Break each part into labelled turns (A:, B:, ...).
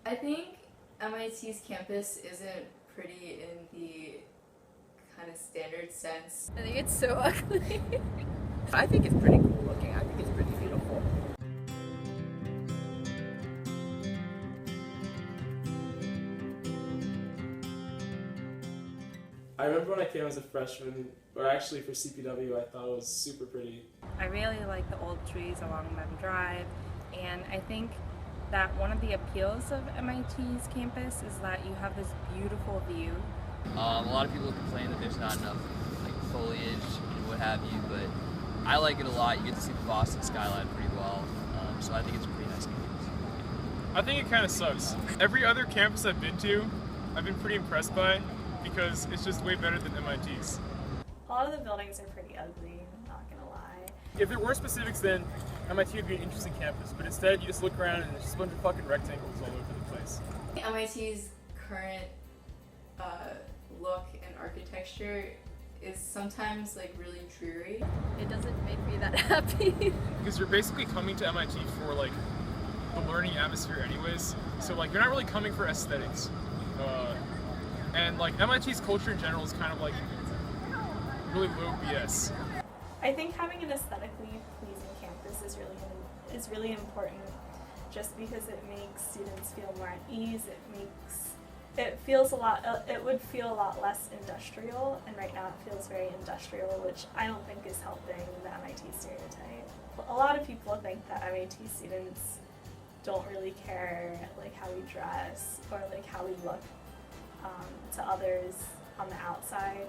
A: I think MIT's campus isn't pretty in the kind of standard sense.
B: I think it's so ugly.
C: I think it's pretty cool looking. I think it's pretty beautiful.
D: I remember when I came as a freshman, or actually for CPW, I thought it was super pretty.
E: I really like the old trees along Lem Drive, and I think that one of the appeals of MIT's campus is that you have this beautiful view.
F: A lot of people complain that there's not enough like foliage and what have you, but I like it a lot. You get to see the Boston skyline pretty well, so I think it's a pretty nice campus.
G: I think it kind of sucks. Every other campus I've been to, I've been pretty impressed by because it's just way better than MIT's.
H: A lot of the buildings are pretty ugly, I'm not gonna lie.
G: If there were specifics, then MIT would be an interesting campus, but instead you just look around and there's just a bunch of fucking rectangles all over the place.
A: MIT's current look and architecture is sometimes like really dreary.
B: It doesn't make me that happy.
G: Because you're basically coming to MIT for like the learning atmosphere anyways, so like you're not really coming for aesthetics. And like MIT's culture in general is kind of like really low BS.
H: I think having an aesthetically pleasing campus is really important, just because it makes students feel more at ease. It would feel a lot less industrial, and right now it feels very industrial, which I don't think is helping the MIT stereotype. A lot of people think that MIT students don't really care like how we dress or like how we look to others on the outside.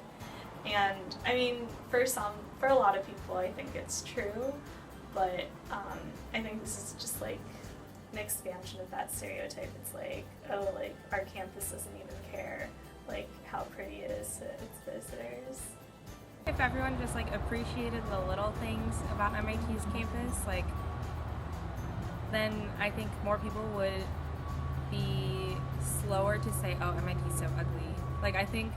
H: And I mean, for a lot of people, I think it's true, but I think this is just like an expansion of that stereotype. It's like, oh, like our campus doesn't even care like how pretty it is to its visitors.
E: If everyone just like appreciated the little things about MIT's campus, like then I think more people would be slower to say, oh, MIT's so ugly. Like I think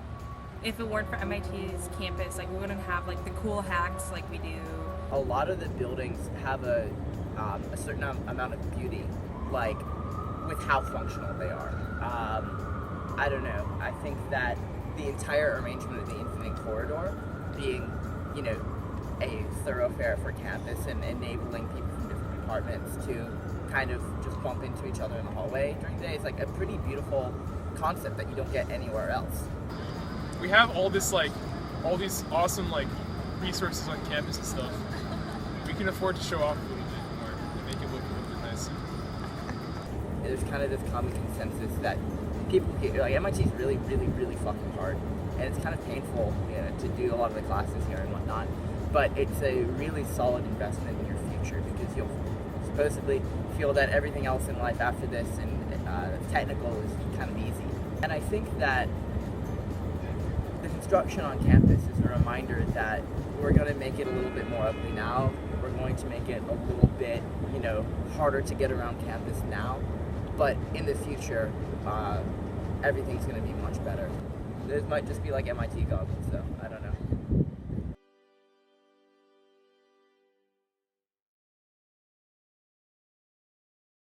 E: if it weren't for MIT's campus, like we wouldn't have like the cool hacks like we do.
C: A lot of the buildings have a certain amount of beauty, like with how functional they are. I don't know. I think that the entire arrangement of the Infinite Corridor being, you know, a thoroughfare for campus and enabling people from different departments to kind of just bump into each other in the hallway during the day is like a pretty beautiful concept that you don't get anywhere else.
G: We have all these awesome like resources on campus and stuff. We can afford to show off a little bit more and make it look a little bit nice.
C: There's kind of this common consensus that people here, like MIT is really, really, really fucking hard, and it's kind of painful, you know, to do a lot of the classes here and whatnot. But it's a really solid investment in your future because you'll supposedly feel that everything else in life after this and technical is kind of easy. And I think that the construction on campus is a reminder that we're going to make it a little bit more ugly now. We're going to make it a little bit, you know, harder to get around campus now. But in the future, everything's going to be much better. This might just be like MIT goggles, so I don't know.